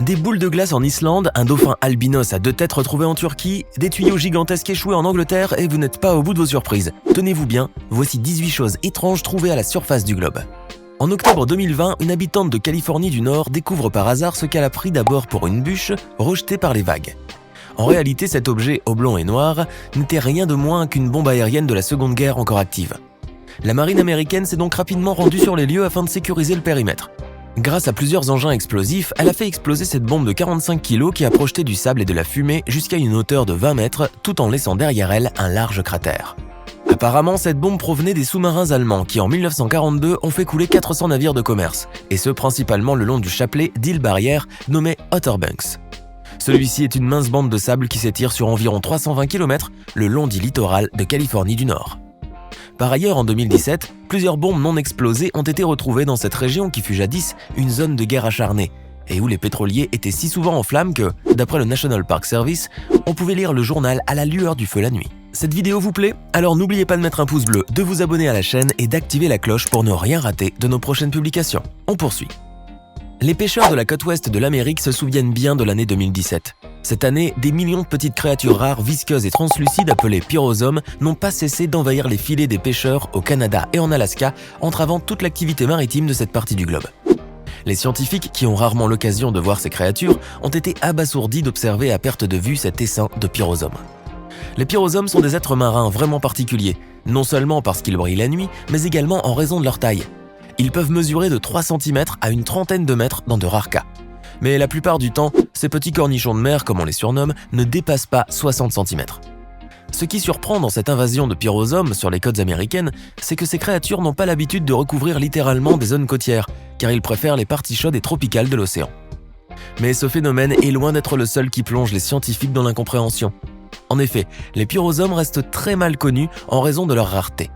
Des boules de glace en Islande, un dauphin albinos à 2 têtes retrouvé en Turquie, des tuyaux gigantesques échoués en Angleterre et vous n'êtes pas au bout de vos surprises. Tenez-vous bien, voici 18 choses étranges trouvées à la surface du globe. En octobre 2020, une habitante de Californie du Nord découvre par hasard ce qu'elle a pris d'abord pour une bûche rejetée par les vagues. En réalité, cet objet oblong et noir n'était rien de moins qu'une bombe aérienne de la Seconde Guerre encore active. La marine américaine s'est donc rapidement rendue sur les lieux afin de sécuriser le périmètre. Grâce à plusieurs engins explosifs, elle a fait exploser cette bombe de 45 kg qui a projeté du sable et de la fumée jusqu'à une hauteur de 20 mètres tout en laissant derrière elle un large cratère. Apparemment, cette bombe provenait des sous-marins allemands qui en 1942 ont fait couler 400 navires de commerce, et ce principalement le long du chapelet d'îles barrières nommé Outer Banks. Celui-ci est une mince bande de sable qui s'étire sur environ 320 km le long du littoral de Californie du Nord. Par ailleurs, en 2017, plusieurs bombes non explosées ont été retrouvées dans cette région qui fut jadis une zone de guerre acharnée et où les pétroliers étaient si souvent en flammes que, d'après le National Park Service, on pouvait lire le journal à la lueur du feu la nuit. Cette vidéo vous plaît? Alors n'oubliez pas de mettre un pouce bleu, de vous abonner à la chaîne et d'activer la cloche pour ne rien rater de nos prochaines publications. On poursuit. Les pêcheurs de la côte ouest de l'Amérique se souviennent bien de l'année 2017. Cette année, des millions de petites créatures rares, visqueuses et translucides appelées pyrosomes n'ont pas cessé d'envahir les filets des pêcheurs au Canada et en Alaska, entravant toute l'activité maritime de cette partie du globe. Les scientifiques, qui ont rarement l'occasion de voir ces créatures, ont été abasourdis d'observer à perte de vue cet essaim de pyrosomes. Les pyrosomes sont des êtres marins vraiment particuliers, non seulement parce qu'ils brillent la nuit, mais également en raison de leur taille. Ils peuvent mesurer de 3 cm à une trentaine de mètres dans de rares cas. Mais la plupart du temps, ces petits cornichons de mer, comme on les surnomme, ne dépassent pas 60 cm. Ce qui surprend dans cette invasion de pyrosomes sur les côtes américaines, c'est que ces créatures n'ont pas l'habitude de recouvrir littéralement des zones côtières, car ils préfèrent les parties chaudes et tropicales de l'océan. Mais ce phénomène est loin d'être le seul qui plonge les scientifiques dans l'incompréhension. En effet, les pyrosomes restent très mal connus en raison de leur rareté.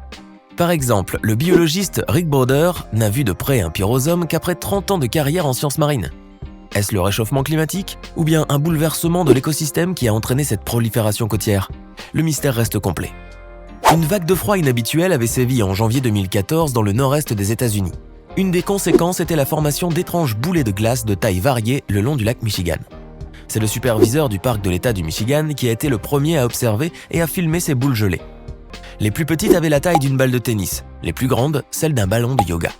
Par exemple, le biologiste Rick Broder n'a vu de près un pyrosome qu'après 30 ans de carrière en sciences marines. Est-ce le réchauffement climatique ou bien un bouleversement de l'écosystème qui a entraîné cette prolifération côtière? Le mystère reste complet. Une vague de froid inhabituelle avait sévi en janvier 2014 dans le nord-est des États-Unis. Une des conséquences était la formation d'étranges boulets de glace de taille variée le long du lac Michigan. C'est le superviseur du parc de l'État du Michigan qui a été le premier à observer et à filmer ces boules gelées. Les plus petites avaient la taille d'une balle de tennis, les plus grandes, celle d'un ballon de yoga.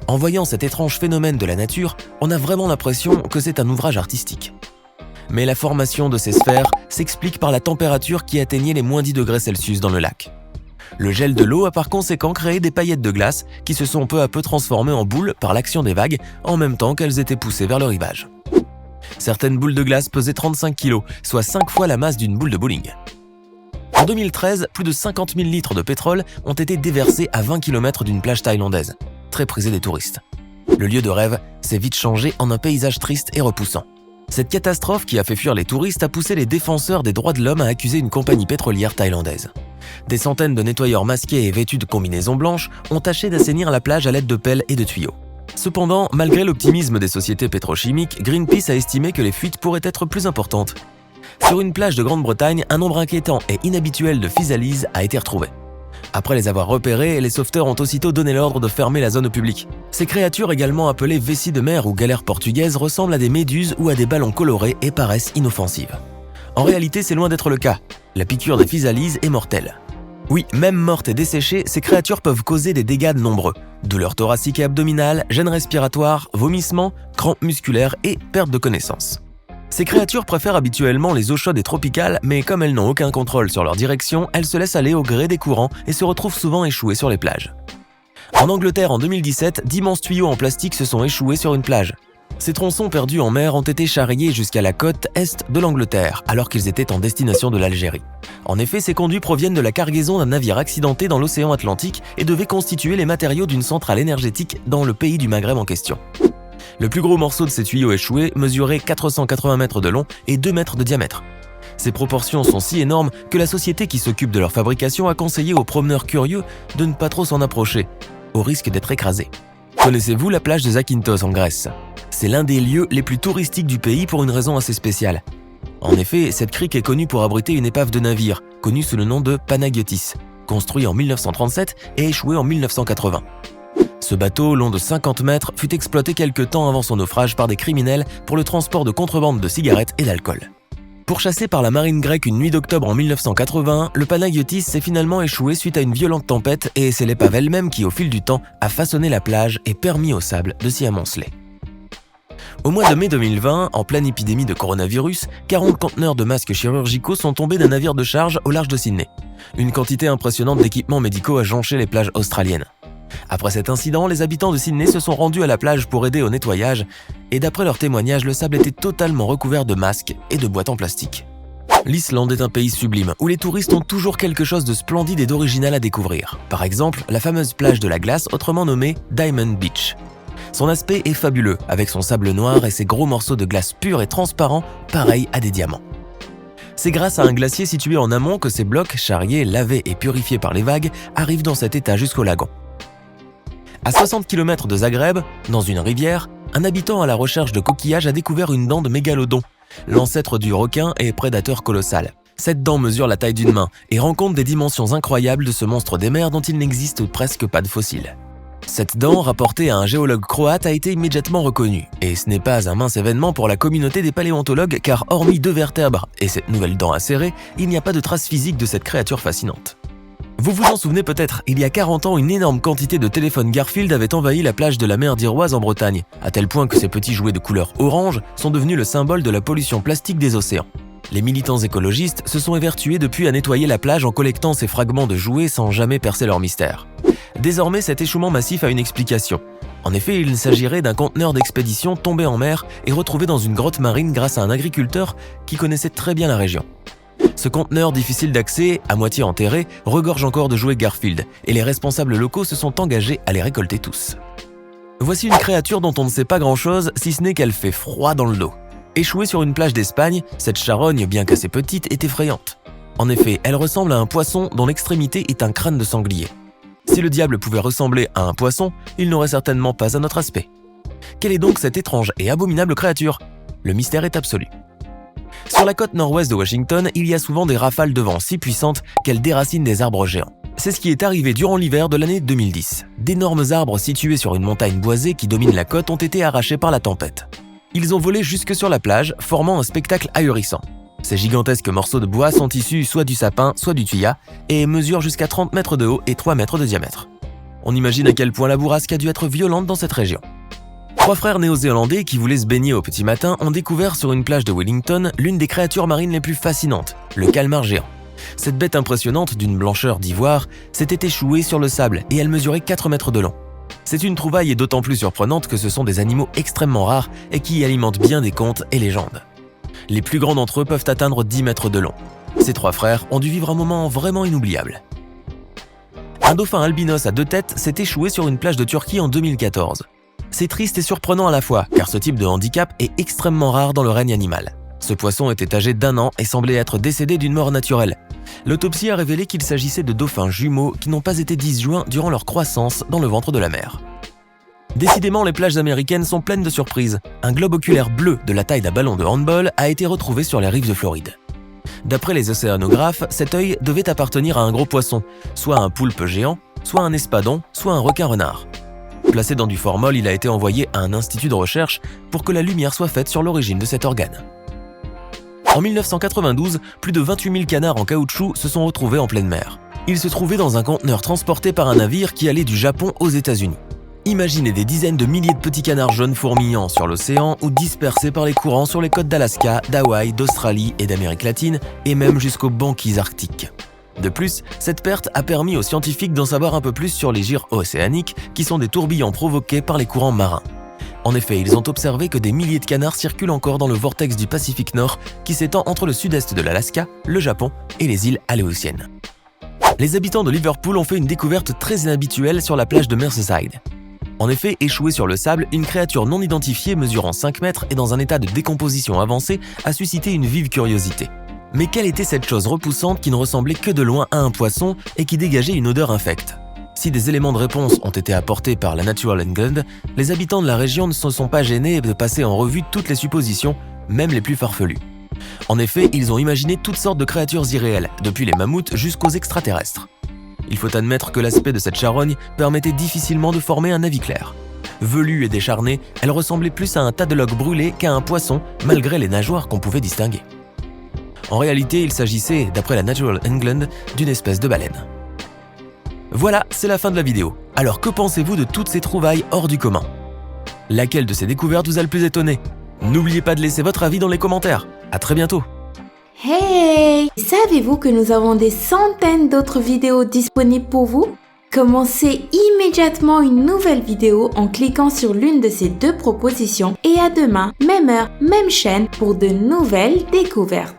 En voyant cet étrange phénomène de la nature, on a vraiment l'impression que c'est un ouvrage artistique. Mais la formation de ces sphères s'explique par la température qui atteignait les moins 10 degrés Celsius dans le lac. Le gel de l'eau a par conséquent créé des paillettes de glace qui se sont peu à peu transformées en boules par l'action des vagues en même temps qu'elles étaient poussées vers le rivage. Certaines boules de glace pesaient 35 kg, soit 5 fois la masse d'une boule de bowling. En 2013, plus de 50 000 litres de pétrole ont été déversés à 20 km d'une plage thaïlandaise, très prisée des touristes. Le lieu de rêve s'est vite changé en un paysage triste et repoussant. Cette catastrophe qui a fait fuir les touristes a poussé les défenseurs des droits de l'homme à accuser une compagnie pétrolière thaïlandaise. Des centaines de nettoyeurs masqués et vêtus de combinaisons blanches ont tâché d'assainir la plage à l'aide de pelles et de tuyaux. Cependant, malgré l'optimisme des sociétés pétrochimiques, Greenpeace a estimé que les fuites pourraient être plus importantes. Sur une plage de Grande-Bretagne, un nombre inquiétant et inhabituel de physalises a été retrouvé. Après les avoir repérés, les sauveteurs ont aussitôt donné l'ordre de fermer la zone au public. Ces créatures, également appelées vessies de mer ou galères portugaises, ressemblent à des méduses ou à des ballons colorés et paraissent inoffensives. En réalité, c'est loin d'être le cas. La piqûre des physalises est mortelle. Oui, même mortes et desséchées, ces créatures peuvent causer des dégâts nombreux. Douleurs thoraciques et abdominales, gênes respiratoires, vomissements, crampes musculaires et perte de connaissance. Ces créatures préfèrent habituellement les eaux chaudes et tropicales, mais comme elles n'ont aucun contrôle sur leur direction, elles se laissent aller au gré des courants et se retrouvent souvent échouées sur les plages. En Angleterre, en 2017, d'immenses tuyaux en plastique se sont échoués sur une plage. Ces tronçons perdus en mer ont été charriés jusqu'à la côte est de l'Angleterre, alors qu'ils étaient en destination de l'Algérie. En effet, ces conduits proviennent de la cargaison d'un navire accidenté dans l'océan Atlantique et devaient constituer les matériaux d'une centrale énergétique dans le pays du Maghreb en question. Le plus gros morceau de ces tuyaux échoués mesurait 480 mètres de long et 2 mètres de diamètre. Ces proportions sont si énormes que la société qui s'occupe de leur fabrication a conseillé aux promeneurs curieux de ne pas trop s'en approcher, au risque d'être écrasés. Connaissez-vous la plage de Zakynthos en Grèce? C'est l'un des lieux les plus touristiques du pays pour une raison assez spéciale. En effet, cette crique est connue pour abriter une épave de navire, connue sous le nom de Panagiotis, construit en 1937 et échoué en 1980. Ce bateau, long de 50 mètres, fut exploité quelque temps avant son naufrage par des criminels pour le transport de contrebande de cigarettes et d'alcool. Pourchassé par la marine grecque une nuit d'octobre en 1981, le Panagiotis s'est finalement échoué suite à une violente tempête et c'est l'épave elle-même qui, au fil du temps, a façonné la plage et permis au sable de s'y amonceler. Au mois de mai 2020, en pleine épidémie de coronavirus, 40 conteneurs de masques chirurgicaux sont tombés d'un navire de charge au large de Sydney. Une quantité impressionnante d'équipements médicaux a jonché les plages australiennes. Après cet incident, les habitants de Sydney se sont rendus à la plage pour aider au nettoyage et d'après leurs témoignages, le sable était totalement recouvert de masques et de boîtes en plastique. L'Islande est un pays sublime où les touristes ont toujours quelque chose de splendide et d'original à découvrir. Par exemple, la fameuse plage de la glace, autrement nommée Diamond Beach. Son aspect est fabuleux, avec son sable noir et ses gros morceaux de glace pure et transparents, pareils à des diamants. C'est grâce à un glacier situé en amont que ces blocs, charriés, lavés et purifiés par les vagues, arrivent dans cet état jusqu'au lagon. À 60 km de Zagreb, dans une rivière, un habitant à la recherche de coquillages a découvert une dent de mégalodon, l'ancêtre du requin et prédateur colossal. Cette dent mesure la taille d'une main et rend compte des dimensions incroyables de ce monstre des mers dont il n'existe presque pas de fossiles. Cette dent, rapportée à un géologue croate, a été immédiatement reconnue. Et ce n'est pas un mince événement pour la communauté des paléontologues car hormis 2 vertèbres et cette nouvelle dent acérée, il n'y a pas de trace physique de cette créature fascinante. Vous vous en souvenez peut-être, il y a 40 ans, une énorme quantité de téléphones Garfield avait envahi la plage de la mer d'Iroise en Bretagne, à tel point que ces petits jouets de couleur orange sont devenus le symbole de la pollution plastique des océans. Les militants écologistes se sont évertués depuis à nettoyer la plage en collectant ces fragments de jouets sans jamais percer leur mystère. Désormais, cet échouement massif a une explication. En effet, il s'agirait d'un conteneur d'expédition tombé en mer et retrouvé dans une grotte marine grâce à un agriculteur qui connaissait très bien la région. Ce conteneur difficile d'accès, à moitié enterré, regorge encore de jouets Garfield et les responsables locaux se sont engagés à les récolter tous. Voici une créature dont on ne sait pas grand-chose si ce n'est qu'elle fait froid dans le dos. Échouée sur une plage d'Espagne, cette charogne, bien qu'assez petite, est effrayante. En effet, elle ressemble à un poisson dont l'extrémité est un crâne de sanglier. Si le diable pouvait ressembler à un poisson, il n'aurait certainement pas un autre aspect. Quelle est donc cette étrange et abominable créature? Le mystère est absolu. Sur la côte nord-ouest de Washington, il y a souvent des rafales de vent si puissantes qu'elles déracinent des arbres géants. C'est ce qui est arrivé durant l'hiver de l'année 2010. D'énormes arbres situés sur une montagne boisée qui domine la côte ont été arrachés par la tempête. Ils ont volé jusque sur la plage, formant un spectacle ahurissant. Ces gigantesques morceaux de bois sont issus soit du sapin, soit du tuya, et mesurent jusqu'à 30 mètres de haut et 3 mètres de diamètre. On imagine à quel point la bourrasque a dû être violente dans cette région. 3 frères néo-zélandais qui voulaient se baigner au petit matin ont découvert sur une plage de Wellington l'une des créatures marines les plus fascinantes, le calmar géant. Cette bête impressionnante d'une blancheur d'ivoire s'était échouée sur le sable et elle mesurait 4 mètres de long. C'est une trouvaille et d'autant plus surprenante que ce sont des animaux extrêmement rares et qui alimentent bien des contes et légendes. Les plus grands d'entre eux peuvent atteindre 10 mètres de long. Ces 3 frères ont dû vivre un moment vraiment inoubliable. Un dauphin albinos à 2 têtes s'est échoué sur une plage de Turquie en 2014. C'est triste et surprenant à la fois, car ce type de handicap est extrêmement rare dans le règne animal. Ce poisson était âgé d'1 an et semblait être décédé d'une mort naturelle. L'autopsie a révélé qu'il s'agissait de dauphins jumeaux qui n'ont pas été disjoints durant leur croissance dans le ventre de la mer. Décidément, les plages américaines sont pleines de surprises. Un globe oculaire bleu de la taille d'un ballon de handball a été retrouvé sur les rives de Floride. D'après les océanographes, cet œil devait appartenir à un gros poisson, soit un poulpe géant, soit un espadon, soit un requin-renard. Placé dans du formol, il a été envoyé à un institut de recherche pour que la lumière soit faite sur l'origine de cet organe. En 1992, plus de 28 000 canards en caoutchouc se sont retrouvés en pleine mer. Ils se trouvaient dans un conteneur transporté par un navire qui allait du Japon aux États-Unis. Imaginez des dizaines de milliers de petits canards jaunes fourmillant sur l'océan ou dispersés par les courants sur les côtes d'Alaska, d'Hawaï, d'Australie et d'Amérique latine et même jusqu'aux banquises arctiques. De plus, cette perte a permis aux scientifiques d'en savoir un peu plus sur les gyres océaniques qui sont des tourbillons provoqués par les courants marins. En effet, ils ont observé que des milliers de canards circulent encore dans le vortex du Pacifique Nord qui s'étend entre le sud-est de l'Alaska, le Japon et les îles Aléoutiennes. Les habitants de Liverpool ont fait une découverte très inhabituelle sur la plage de Merseyside. En effet, échouée sur le sable, une créature non identifiée mesurant 5 mètres et dans un état de décomposition avancé a suscité une vive curiosité. Mais quelle était cette chose repoussante qui ne ressemblait que de loin à un poisson et qui dégageait une odeur infecte? Si des éléments de réponse ont été apportés par la Natural England, les habitants de la région ne se sont pas gênés de passer en revue toutes les suppositions, même les plus farfelues. En effet, ils ont imaginé toutes sortes de créatures irréelles, depuis les mammouths jusqu'aux extraterrestres. Il faut admettre que l'aspect de cette charogne permettait difficilement de former un avis clair. Velue et décharnée, elle ressemblait plus à un tas de logs brûlés qu'à un poisson, malgré les nageoires qu'on pouvait distinguer. En réalité, il s'agissait, d'après la Natural England, d'une espèce de baleine. Voilà, c'est la fin de la vidéo. Alors que pensez-vous de toutes ces trouvailles hors du commun? Laquelle de ces découvertes vous a le plus étonné? N'oubliez pas de laisser votre avis dans les commentaires. À très bientôt. Hey! Savez-vous que nous avons des centaines d'autres vidéos disponibles pour vous? Commencez immédiatement une nouvelle vidéo en cliquant sur l'une de ces deux propositions et à demain, même heure, même chaîne pour de nouvelles découvertes.